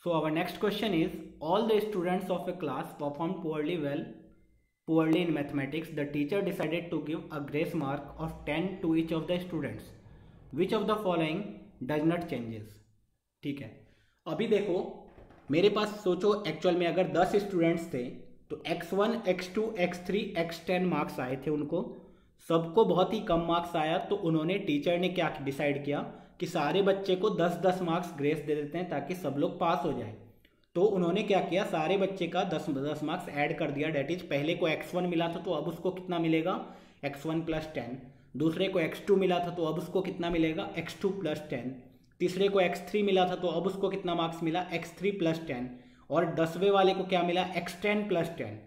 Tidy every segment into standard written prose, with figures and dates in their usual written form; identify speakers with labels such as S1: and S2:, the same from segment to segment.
S1: So our next question is, all the students of a class performed poorly in mathematics. The teacher decided to give a grace mark of 10 to each of the students. Which of the following does not changes? ठीक है, अभी देखो मेरे पास सोचो, actual में अगर 10 students थे तो x1, x2, x3, x10 marks आए थे उनको, सबको बहुत ही कम मार्क्स आया, तो उन्होंने टीचर ने क्या डिसाइड किया कि सारे बच्चे को 10-10 मार्क्स ग्रेस दे देते हैं ताकि सब लोग पास हो जाए। तो उन्होंने क्या किया, सारे बच्चे का 10-10 मार्क्स ऐड कर दिया। डेट इज पहले को x1 मिला था तो अब उसको कितना मिलेगा, x1 + 10। दूसरे को x2 मिला था तो अब उसको कितना मिलेगा, x2 + 10। तीसरे को x3 मिला था तो अब उसको कितना मार्क्स मिला, x3 + 10। और 10वें वाले को क्या मिला, x10 + 10।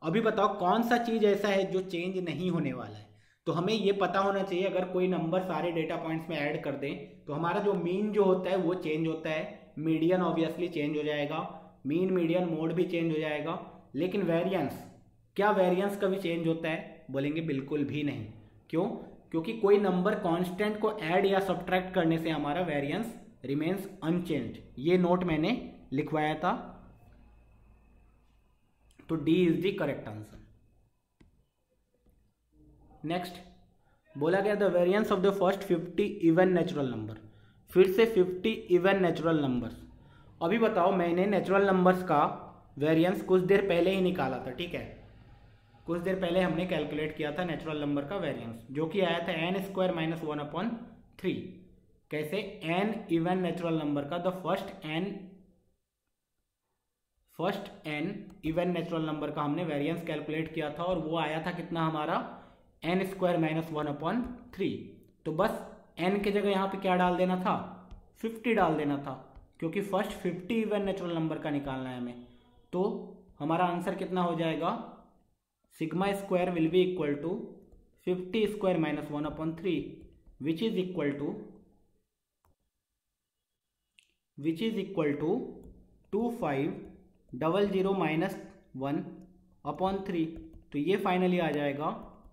S1: अभी बताओ कौन सा चीज़ ऐसा है जो चेंज नहीं होने वाला है। तो हमें ये पता होना चाहिए, अगर कोई नंबर सारे डेटा पॉइंट्स में ऐड कर दें तो हमारा जो मीन जो होता है वो चेंज होता है, मीडियन ऑब्वियसली चेंज हो जाएगा, मीन मीडियन मोड भी चेंज हो जाएगा, लेकिन वेरिएंस, क्या वेरिएंस कभी चेंज होता है, बोलेंगे बिल्कुल भी नहीं। क्यों? क्योंकि कोई नंबर कांस्टेंट को ऐड या सब्ट्रैक्ट करने से हमारा वेरिएंस रिमेन्स अनचेंज्ड। ये नोट मैंने लिखवाया था, तो D is the correct answer. Next बोला गया the variance of the first 50 even natural number. फिर से 50 इवन नेचुरल नंबर्स। अभी बताओ, मैंने नेचुरल नंबर्स का वेरिएंस कुछ देर पहले ही निकाला था, ठीक है, कुछ देर पहले हमने कैलकुलेट किया था नेचुरल नंबर का वेरिएंस, जो कि आया था n² - 1/3। कैसे, n इवन नेचुरल नंबर का, the first n even natural number का हमने वेरिएंस कैलकुलेट किया था और वो आया था कितना हमारा, n² - 1/3। तो बस n के जगह यहाँ पे क्या डाल देना था, 50 डाल देना था, क्योंकि फर्स्ट 50 इवन नेचुरल नंबर का निकालना है हमें। तो हमारा आंसर कितना हो जाएगा, σ² will be equal to 50² - 1/3 which is equal to 2500 - 1/3। तो ये फाइनली आ जाएगा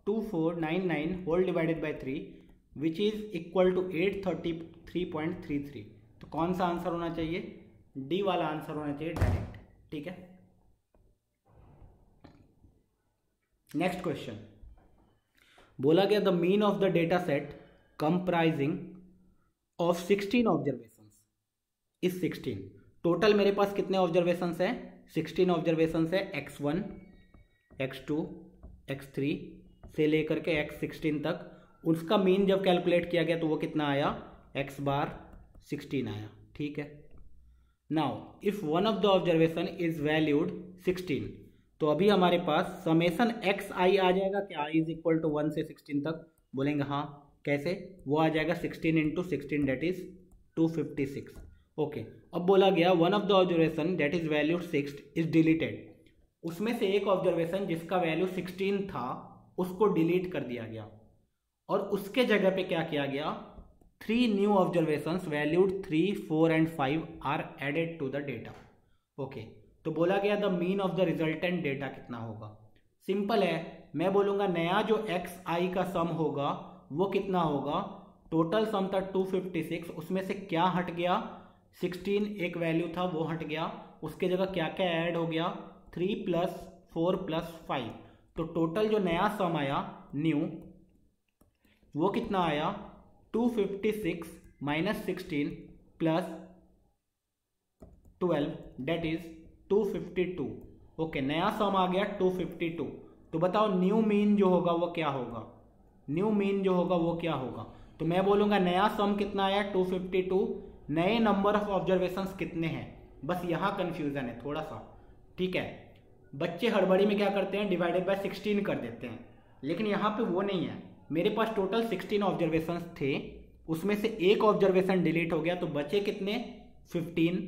S1: 2499 whole divided by 3 which is equal to 833.33। तो कौन सा आंसर होना चाहिए, डी वाला आंसर होना चाहिए डायरेक्ट, ठीक है। नेक्स्ट क्वेश्चन बोला गया the mean of the data set comprising of 16 observations is 16। Total मेरे पास कितने ऑब्जर्वेशंस है, 16 ऑब्जर्वेशंस है, x1, x2, x3 से लेकर के x16 तक। उसका मीन जब कैलकुलेट किया गया तो वो कितना आया, x बार 16 आया, ठीक है। Now if one of the observation is valued 16, तो अभी हमारे पास समेसन xi आ जाएगा क्या, i इज इक्वल टू 1 से 16 तक, बोलेंगे हाँ। कैसे, वो आ जाएगा 16 × 16 डेट इज 256। ओके, अब बोला गया one of the observation that is valued 6 is deleted. उसमें से एक ऑब्जर्वेशन जिसका वैल्यू 16 था उसको डिलीट कर दिया गया और उसके जगह पे क्या किया गया, 3 new observations valued 3, 4 and 5 are added to the data. Okay, तो बोला गया the mean of the resultant data कितना होगा। सिंपल है, मैं बोलूंगा नया जो xi का सम होगा वो कितना होगा, टोटल सम था 256, उसमें से क्या हट गया, 16 एक वैल्यू था वो हट गया, उसके जगह क्या क्या ऐड हो गया, 3 + 4 + 5। तो टोटल जो नया सम आया न्यू वो कितना आया, 256 - 16 + 12 डेट इज 252। ओके, नया सम आ गया 252। तो बताओ न्यू मीन जो होगा वो क्या होगा, न्यू मीन जो होगा वो क्या होगा। तो मैं बोलूंगा नया सम कितना आया, 252। नए नंबर ऑफ ऑब्जर्वेशंस कितने हैं, बस यहाँ कंफ्यूजन है थोड़ा सा, ठीक है। बच्चे हड़बड़ी में क्या करते हैं, डिवाइडेड बाय 16 कर देते हैं, लेकिन यहाँ पे वो नहीं है। मेरे पास टोटल 16 ऑब्जर्वेशंस थे, उसमें से एक ऑब्जर्वेशन डिलीट हो गया, तो बचे कितने, 15।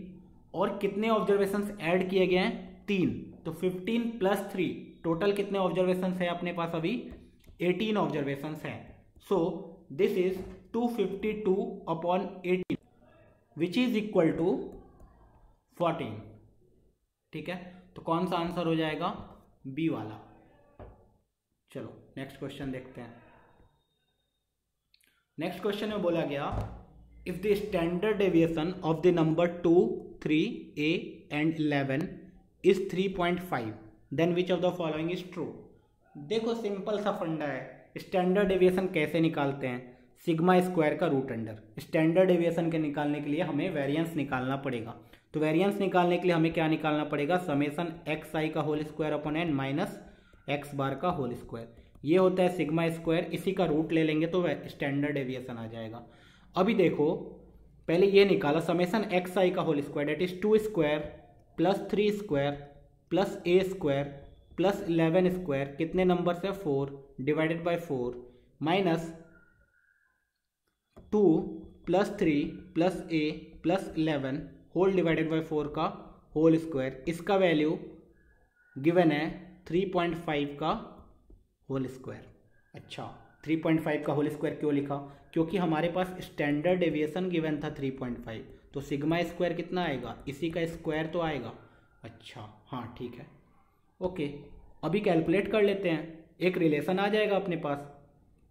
S1: और कितने ऑब्जर्वेशंस ऐड किए गए हैं, 3। तो 15 + 3 टोटल कितने ऑब्जर्वेशंस है अपने पास, अभी 18 ऑब्जर्वेशंस हैं। So this is 252/18 which is equal to 14, ठीक है। तो कौन सा आंसर हो जाएगा, बी वाला। चलो नेक्स्ट क्वेश्चन देखते हैं। नेक्स्ट क्वेश्चन में बोला गया if the standard deviation of the number 2, 3, a and 11 is 3.5 then which of the following is true। देखो सिंपल सा फंडा है, स्टैंडर्ड डेविएशन कैसे निकालते हैं, सिग्मा स्क्वायर का रूट अंडर। स्टैंडर्ड डेविएशन के निकालने के लिए हमें वेरिएंस निकालना पड़ेगा, तो वेरिएंस निकालने के लिए हमें क्या निकालना पड़ेगा, समेसन एक्स आई का whole square upon N minus X bar का होल स्क्वायर, ये होता है सिग्मा स्क्वायर, इसी का रूट ले लेंगे तो स्टैंडर्ड डेविएशन आ जाएगा। अभी देखो पहले ये निकाला समेसन एक्स आई का whole square that is 2 square plus 3 square plus a square plus 11 square, कितने नंबर से 4 divided by 4 minus 2 plus 3 plus a plus 11 whole divided by 4 का होल स्क्वायर, इसका वैल्यू गिवन है 3.5 का होल स्क्वायर। अच्छा 3.5 का whole square क्यों लिखा, क्योंकि हमारे पास स्टैंडर्ड डेविएशन गिवन था 3.5, तो सिग्मा स्क्वायर कितना आएगा, इसी का स्क्वायर तो आएगा। अच्छा हाँ ठीक है ओके, अभी कैलकुलेट कर लेते हैं, एक रिलेशन आ जाएगा अपने पास,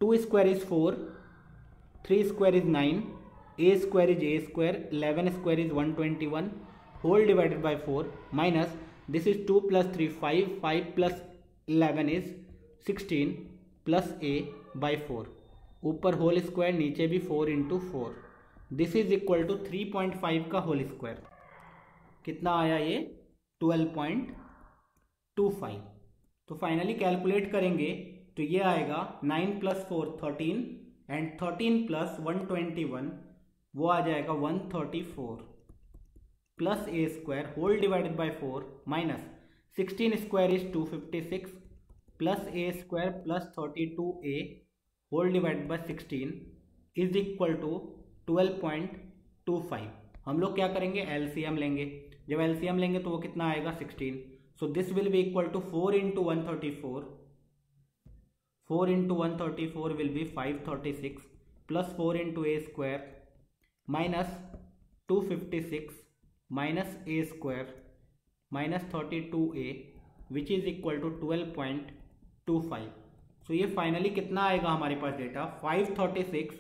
S1: 2 square is 4, 3 square is 9, a square is a square, 11 square is 121 whole divided by 4 minus this is 2 plus 3 5, 5 plus 11 is 16 plus a by 4, ऊपर होल स्क्वायर नीचे भी 4 into 4, this is equal to 3.5 का whole square, कितना आया ये 12.25। तो finally calculate करेंगे तो ये आएगा 9 प्लस 4 13 एंड 13 प्लस 121 वो आ जाएगा 134 plus a square whole divided by 4 minus 16 square is 256 plus a square plus 32a whole divided by 16 is equal to 12.25। हम लोग क्या करेंगे, एलसीएम लेंगे, जब एलसीएम लेंगे तो वो कितना आएगा 16, so this will be equal to 4 into 134, 4 into 134 will be 536 plus 4 into a square minus 256 minus a square minus 32a which is equal to 12.25। So ये फाइनली कितना आएगा हमारे पास डेटा, 536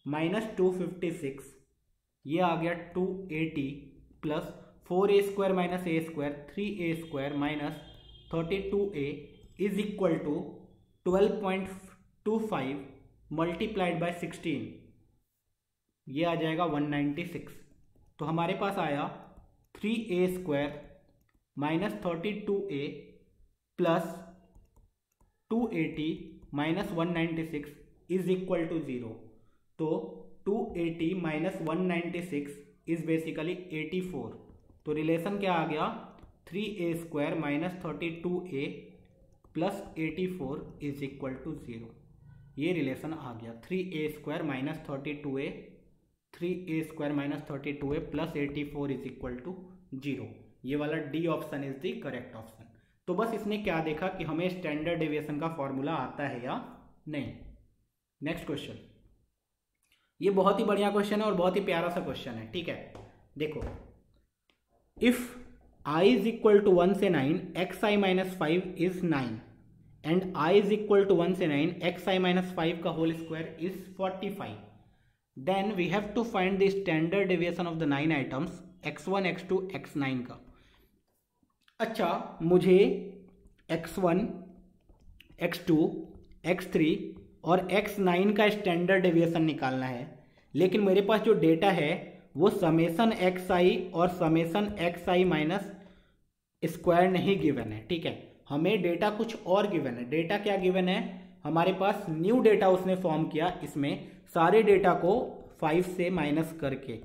S1: माइनस 256, ये आ गया 280 plus 4a square minus a square 3a square minus 32a is equal to 12.25 multiplied by 16, ये आ जाएगा 196। तो हमारे पास आया 3a square minus 32a plus 280 minus 196 is equal to 0। तो 280 माइनस 196 इज बेसिकली 84। तो रिलेशन क्या आ गया, 3a square minus 32a plus 84 is equal to 0। ये रिलेशन आ गया 3a square minus 32a, 3a square minus 32a plus 84 is equal to 0। ये वाला D option is the correct option. तो बस इसने क्या देखा कि हमें स्टैंडर्ड डेविएशन का फॉर्मूला आता है या नहीं। नेक्स्ट क्वेश्चन, ये बहुत ही बढ़िया क्वेश्चन है और बहुत ही प्यारा सा क्वेश्चन है, ठीक है। देखो, if i is equal to 1 से 9 xi minus 5 is 9 and i is equal to 1 से 9 xi माइनस 5 का whole square is 45, then we have to find the standard deviation of the 9 items x1 x2 x9 का। अच्छा, मुझे x1 x2 x3 और x9 का standard deviation निकालना है, लेकिन मेरे पास जो डेटा है वो समेसन xi और समेसन xi माइनस स्क्वायर नहीं गिवन है, ठीक है। हमें डेटा कुछ और गिवन है। डेटा क्या गिवन है, हमारे पास न्यू डेटा उसने फॉर्म किया, इसमें सारे डेटा को 5 से माइनस करके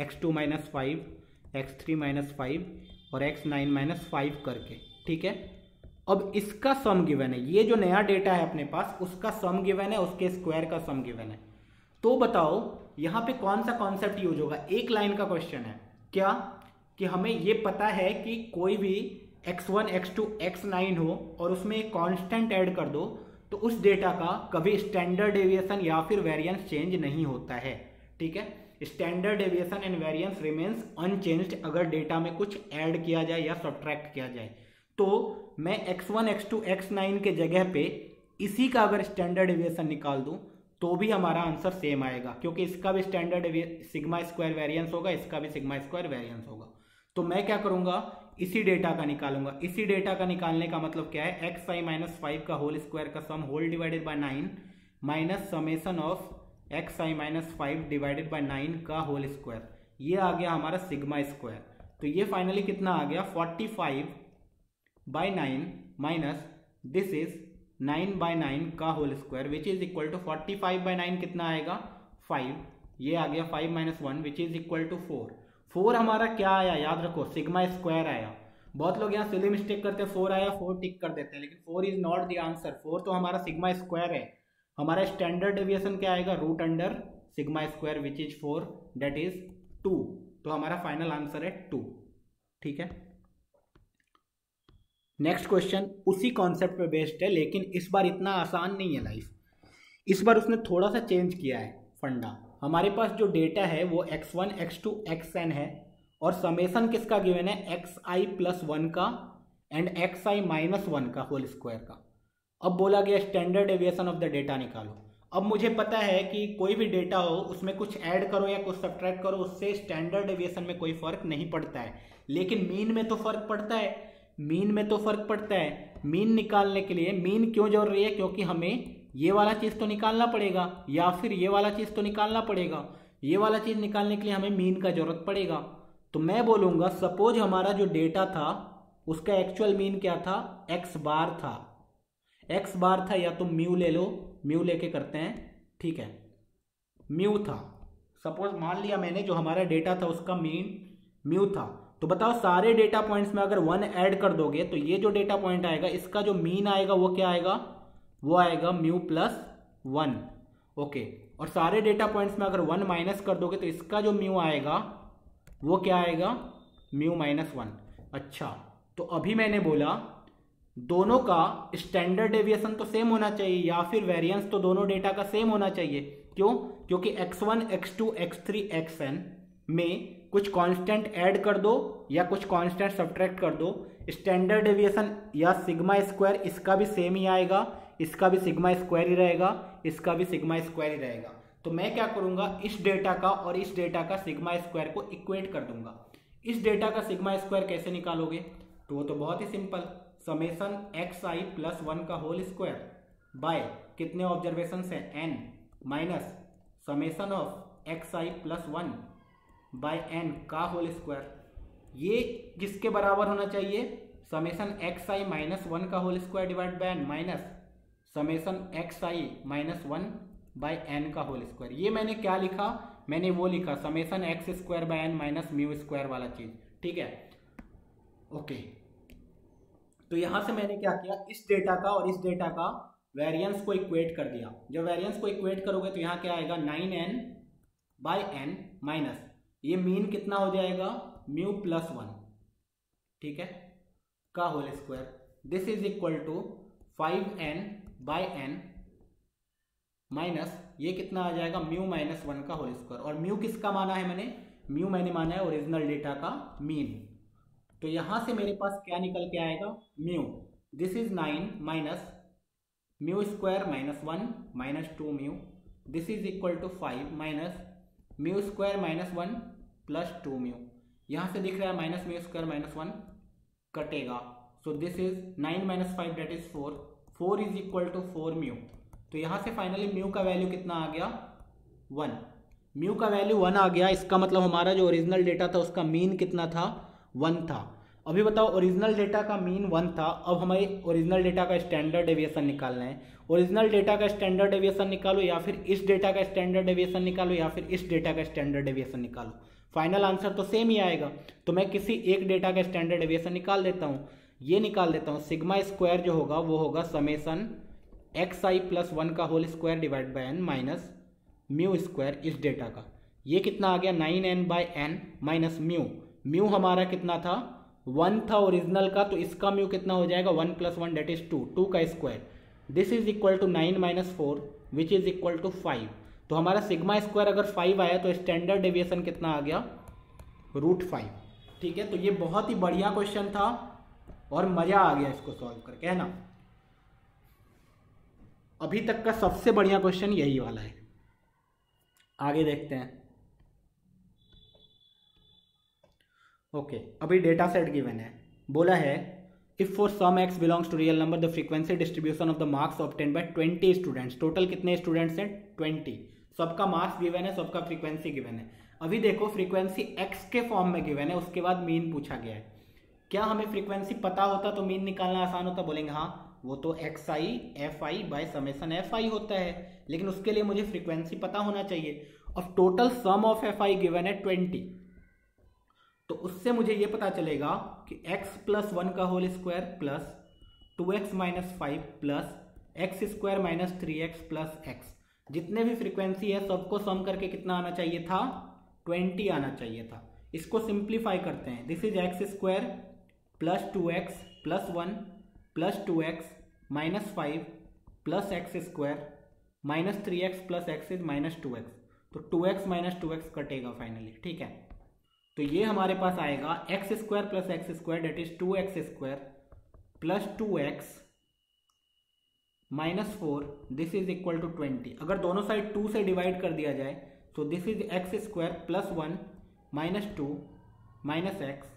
S1: x2 माइनस 5, x3 माइनस 5 और x9 माइनस 5 करके, ठीक है। अब इसका सम गिवन है, ये जो नया डेटा है अपने पास उसका सम गिवन है, उसके स्क्वायर का सम गिवन है। तो बताओ यहाँ पे कौन सा कॉन्सेप्ट यूज होगा। एक लाइन का क्वेश्चन है, क्या कि हमें ये पता है कि कोई भी x1 x2 x9 हो और उसमें एक कांस्टेंट ऐड कर दो तो उस डेटा का कभी स्टैंडर्ड डेविएशन या फिर वेरिएंस चेंज नहीं होता है, ठीक है। Standard deviation and variance remains unchanged अगर डेटा में कुछ ऐड किया जाए या सब्ट्रैक्ट किया जाए। तो मैं x1 x2 x9 के जगह पे इसी का अगर स्टैंडर्ड डेविएशन निकाल दूं तो भी हमारा आंसर सेम आएगा, क्योंकि इसका भी स्टैंडर्ड सिग्मा स्क्वायर वेरिएंस होगा, इसका भी सिग्मा स्क्वायर वेरिएंस होगा। तो मैं क्या करूंगा, इसी डेटा का निकालूंगा। इसी डेटा का निकालने का मतलब क्या है, एक्स आई माइनस 5 का होल स्क्वायर का sum whole divided by 9 minus summation of X I minus 5 divided by 9 का होल स्क्वायर। ये आ गया हमारा सिग्मा स्क्वायर। तो ये फाइनली कितना आ गया, 45/9 माइनस दिस इज 9/9 का whole square which is equal to 45/9 कितना आएगा, 5। ये आ गया 5 - 1 विच इज इक्वल टू 4। 4 हमारा क्या आया, याद रखो सिग्मा स्क्वायर आया। बहुत लोग यहाँ सिली मिस्टेक करते हैं, 4 आया 4 टिक कर देते हैं, लेकिन 4 इज नॉट द आंसर। 4 तो हमारा सिग्मा स्क्वायर है। हमारा स्टैंडर्ड डेविएशन क्या आएगा, root under sigma square which is 4 that is 2। तो हमारा फाइनल आंसर है 2। ठीक है, नेक्स्ट क्वेश्चन उसी कॉन्सेप्ट पे बेस्ड है, लेकिन इस बार इतना आसान नहीं है लाइफ। इस बार उसने थोड़ा सा चेंज किया है फंडा। हमारे पास जो डेटा है वो x1 x2 xn है, और समेसन किसका गिवन है, xi + 1 का एंड xi - 1 का होल स्क्वायर का। अब बोला गया standard deviation of the data निकालो। अब मुझे पता है कि कोई भी डेटा हो उसमें कुछ ऐड करो या कुछ सब्ट्रैक्ट करो, उससे स्टैंडर्ड डेविएशन में कोई फर्क नहीं पड़ता है, लेकिन मीन में तो फर्क पड़ता है। मीन में तो फर्क पड़ता है। मीन निकालने के लिए मीन क्यों जरूरी है, क्योंकि हमें ये वाला चीज तो निकालना पड़ेगा या फिर ये वाला चीज तो निकालना पड़ेगा। ये वाला चीज निकालने के लिए हमें मीन का जरूरत पड़ेगा। तो मैं बोलूंगा सपोज हमारा जो डेटा था उसका एक्चुअल मीन क्या था, एक्स बार था। एक्स बार था, या तुम म्यू ले लो, म्यू लेके करते हैं। ठीक है, म्यू था। सपोज मान लिया मैंने जो हमारा डेटा था उसका मीन म्यू था। तो बताओ सारे डेटा पॉइंट्स में अगर 1 ऐड कर दोगे तो ये जो डेटा पॉइंट आएगा इसका जो मीन आएगा वो क्या आएगा, वो आएगा म्यू + 1। ओके, और सारे डेटा पॉइंट्स में अगर 1 माइनस कर दोगे तो इसका जो म्यू आएगा वो क्या आएगा, म्यू - 1। अच्छा, तो अभी मैंने बोला दोनों का स्टैंडर्ड डेविएशन तो सेम होना चाहिए, या फिर वेरिएंस तो दोनों डेटा का सेम होना चाहिए। क्यों, क्योंकि x1 x2 x3 xn में कुछ कांस्टेंट ऐड कर दो या कुछ कांस्टेंट सब्ट्रैक्ट कर दो, स्टैंडर्ड डेविएशन या सिग्मा स्क्वायर इसका भी सेम ही आएगा, इसका भी सिग्मा स्क्वायर ही रहेगा, इसका भी सिग्मा स्क्वायर ही रहेगा। तो मैं क्या करूंगा, इस डेटा का और इस डेटा का सिग्मा स्क्वायर को इक्वेट कर दूंगा। इस डेटा का सिग्मा स्क्वायर कैसे निकालोगे, तो वो तो बहुत ही सिंपल, समेसन xi + 1 का होल स्क्वायर बाय कितने ऑब्जर्वेशन है, n minus summation of xi + 1 by n का होल स्क्वायर। ये किसके बराबर होना चाहिए, समेसन xi - 1 का whole square divide by n minus summation xi - 1 by n का होल स्क्वायर। ये मैंने क्या लिखा, मैंने वो लिखा summation x² by n minus mu square वाला चीज। ठीक है, ओके। तो यहां से मैंने क्या किया, इस डेटा का और इस डेटा का वेरिएंस को इक्वेट कर दिया। जब वेरिएंस को इक्वेट करोगे तो यहाँ क्या आएगा, 9n/n माइनस ये मीन कितना हो जाएगा, म्यू + 1। ठीक है, का whole square. This is equal to 5n/n minus ये कितना आ जाएगा, म्यू - 1 का होल स्क्वायर। और म्यू किसका माना है मैंने, म्यू मैंने माना है ओरिजिनल डेटा का मीन। तो यहां से मेरे पास क्या निकल के आएगा, mu, this is 9 minus mu square -1 minus 2 mu, this is equal to 5 minus mu square -1 plus 2 mu. यहां से दिख रहा है माइनस म्यू स्क्वायर -1 कटेगा, so this is 9 - 5 that is 4, 4 is equal to 4 mu. तो यहां से फाइनली म्यू का वैल्यू कितना आ गया, 1। म्यू का वैल्यू 1 आ गया, इसका मतलब हमारा जो ओरिजिनल डेटा था उसका मीन कितना था, 1 था। अभी बताओ ओरिजिनल डेटा का मीन 1 था, अब हमें ओरिजिनल डेटा का स्टैंडर्ड डेविएशन निकालना है। ओरिजिनल डेटा का स्टैंडर्ड डेविएशन निकालो, या फिर इस डेटा का स्टैंडर्ड डेविएशन निकालो, या फिर इस डेटा का स्टैंडर्ड डेविएशन निकालो, फाइनल आंसर तो सेम ही आएगा। तो मैं किसी एक डेटा का स्टैंडर्ड डेविएशन निकाल देता हूँ, ये निकाल देता हूँ। सिग्मा स्क्वायर जो होगा वो होगा समेसन xi + 1 का whole square divide by n minus mu square इस डेटा का। ये कितना आ गया, 9n/n माइनस म्यू। म्यू हमारा कितना था, 1 था ओरिजिनल का, तो इसका म्यू कितना हो जाएगा, 1 + 1 दैट इज 2, 2 का square. This is equal to 9 - 4 which is equal to 5। तो हमारा सिग्मा स्क्वायर अगर 5 आया तो स्टैंडर्ड डेविएशन कितना आ गया, √5। ठीक है, तो ये बहुत ही बढ़िया क्वेश्चन था और मजा आ गया इसको सॉल्व करके, है ना। अभी तक का सबसे बढ़िया क्वेश्चन यही वाला है। आगे देखते हैं। ओके, अभी डेटा सेट गिवन है, बोला है if for some x belongs to real number the frequency distribution of the marks obtain by 20 students. Total कितने स्टूडेंट्स हैं? 20। सबका मार्क्स गिवन है, सबका फ्रीक्वेंसी गिवन है। अभी देखो फ्रीक्वेंसी एक्स के फॉर्म में गिवन है, उसके बाद मीन पूछा गया है। क्या हमें फ्रीक्वेंसी पता होता तो मीन निकालना आसान होता? बोलेंगे हाँ, वो तो x i f i by summation f i होता है, लेकिन उसके लिए मुझे फ्रीक्वेंसी पता होना चाहिए। और total sum of F I given है 20, तो उससे मुझे ये पता चलेगा कि x प्लस 1 का whole square plus 2x minus 5 plus x square minus 3x plus x, जितने भी फ्रीक्वेंसी है सबको सम करके कितना आना चाहिए था? 20 आना चाहिए था। इसको सिंप्लीफाई करते हैं। This is x square plus 2x plus 1 plus 2x minus 5 plus x square minus 3x plus x is minus 2x, तो 2x माइनस 2x कटेगा फाइनली, ठीक है। तो ये हमारे पास आएगा x square plus x square that is 2x square plus 2x minus 4, this is equal to 20। अगर दोनों साइड 2 से डिवाइड कर दिया जाए तो this is x square plus 1 minus 2 minus x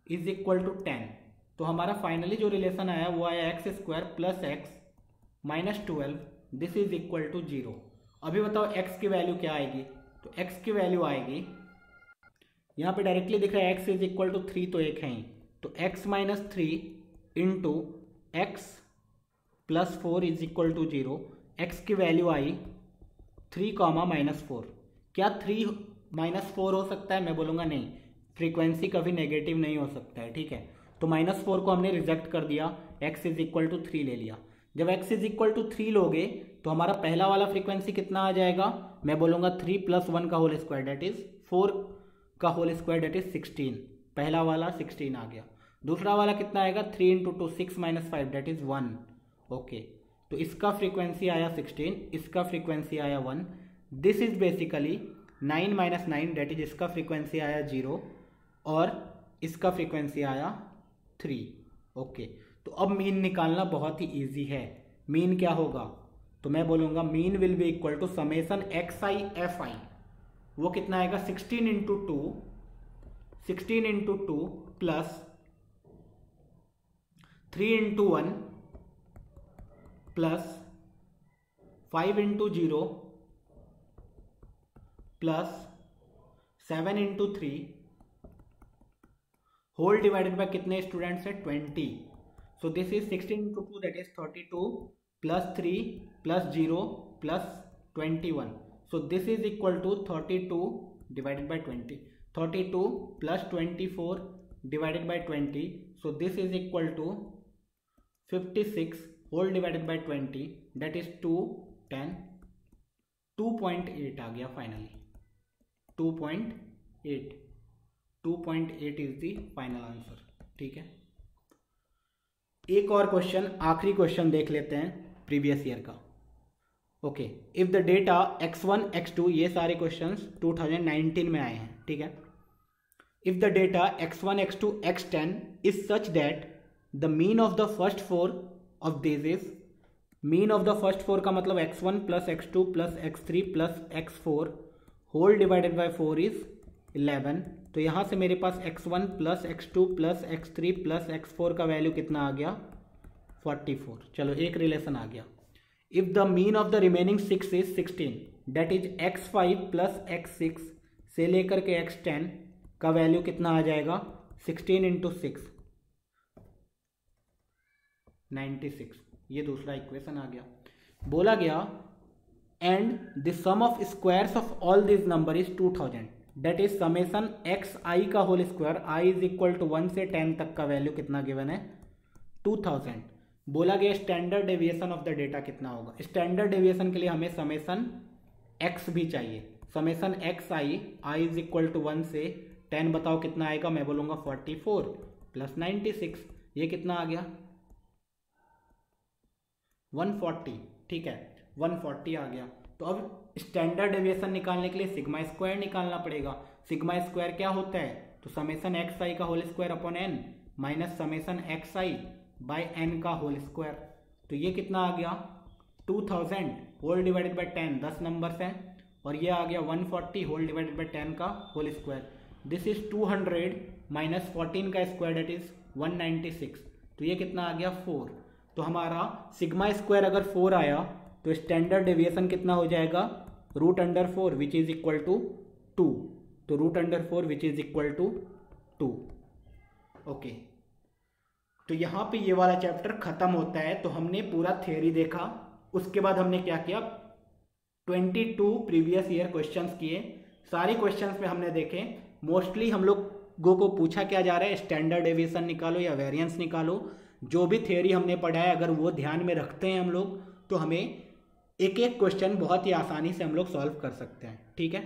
S1: is equal to 10। तो हमारा फाइनली जो रिलेशन आया वो आया x square plus x minus 12, this is equal to 0। अभी बताओ एक्स की वैल्यू क्या आएगी? तो एक्स की वैल्यू आएगी, यहाँ पे डायरेक्टली दिख रहा है एक्स इज इक्वल टू 3, तो एक है ही, तो x minus 3 into x plus 4 is equal to 0। X की वैल्यू आई 3 कॉमा माइनस 4। क्या 3 माइनस 4 हो सकता है? मैं बोलूँगा नहीं, फ्रीक्वेंसी कभी नेगेटिव नहीं हो सकता है, ठीक है। तो माइनस 4 को हमने रिजेक्ट कर दिया, एक्स इज इक्वल टू 3 ले लिया। जब एक्स इज इक्वल टू 3 लोगे तो हमारा पहला वाला फ्रीक्वेंसी कितना आ जाएगा? मैं बोलूँगा 3 प्लस 1 का होल स्क्वायर डेट इज 4 का होल स्क्वायर डेट इज 16। पहला वाला 16 आ गया। दूसरा वाला कितना आएगा? 3 into 2 6 minus 5 that is 1। Okay, तो इसका फ्रीक्वेंसी आया 16, इसका फ्रीक्वेंसी आया 1। This is basically 9 minus 9 that is, इसका फ्रीक्वेंसी आया 0 और इसका फ्रीक्वेंसी आया 3। ओके, तो अब मीन निकालना बहुत ही ईजी है। मीन क्या होगा? तो मैं बोलूँगा mean will be equal to summation x i f i. वो कितना आएगा? 16 into 2, 16 into 2 plus 3 into 1 plus 5 into 0 plus 7 into 3 whole divided by कितने स्टूडेंट्स है? 20। So this is 16 into 2 that is 32 plus 3 plus 0 plus 21। So this is equal to 32 divided by 20. 32 plus 24 divided by 20. So this is equal to 56 whole divided by 20. That is 2, 10, 2.8 आ गया finally. 2.8, 2.8 is the final answer, ठीक है। एक और question, आखिरी question देख लेते हैं previous year का। Okay, if the data x1 x2, ये सारे क्वेश्चंस 2019 में आए हैं, ठीक है। If the data x1 x2 x10 is such that the mean of the first 4 of this is, mean of the first 4 का मतलब x1 plus x2 plus x3 plus x4 whole divided by 4 is 11। तो यहाँ से मेरे पास x1 plus x2 plus x3 plus x4 का value कितना आ गया? 44। चलो एक रिलेशन आ गया। If the mean of the remaining 6 is 16 that is x5 plus x6 से लेकर के x10 का वैल्यू कितना आ जाएगा? 16 इंटू 6 96। ये दूसरा इक्वेशन आ गया। बोला गया and the sum of squares of all this number is 2000 that is summation x आई का whole square, I is equal to 1 से 10 तक का वैल्यू कितना गिवन है? 2000। बोला गया standard deviation of the data कितना होगा? स्टैंडर्ड डेविएशन के लिए हमें समेसन एक्स भी चाहिए। Summation x i, i is equal to 1 से 10 बताओ कितना आएगा? मैं बोलूँगा 44 प्लस 96, ये कितना आ गया? 140, ठीक है, 140 आ गया। तो अब स्टैंडर्ड डेविएशन निकालने के लिए सिग्मा स्क्वायर निकालना पड़ेगा। सिग्मा स्क्वायर क्या होता है? तो समेसन एक्स आई का whole square upon N minus summation x I by N का होल स्क्वायर। तो ये कितना आ गया? 2000 होल डिवाइडेड बाई 10 10 नंबर्स हैं, और ये आ गया 140 होल डिवाइडेड बाई 10 का whole square. This is 200 minus 14 का स्क्वायर, दैट इज 196। तो ये कितना आ गया 4। तो हमारा सिग्मा स्क्वायर अगर 4 आया तो स्टैंडर्ड डेविएशन कितना हो जाएगा, √4 विच इज इक्वल टू 2। तो √4 which is equal to 2। Okay, तो यहाँ पे ये वाला चैप्टर खत्म होता है। तो हमने पूरा थ्योरी देखा, उसके बाद हमने क्या किया, 22 प्रीवियस ईयर क्वेश्चंस किए। सारे क्वेश्चंस में हमने देखे, मोस्टली हम लोगों को पूछा क्या जा रहा है, स्टैंडर्ड डेविएशन निकालो या वेरिएंस निकालो। जो भी थ्योरी हमने पढ़ा है अगर वो ध्यान में रखते हैं हम लोग, तो हमें एक एक क्वेश्चन बहुत ही आसानी से हम लोग सॉल्व कर सकते हैं। ठीक है।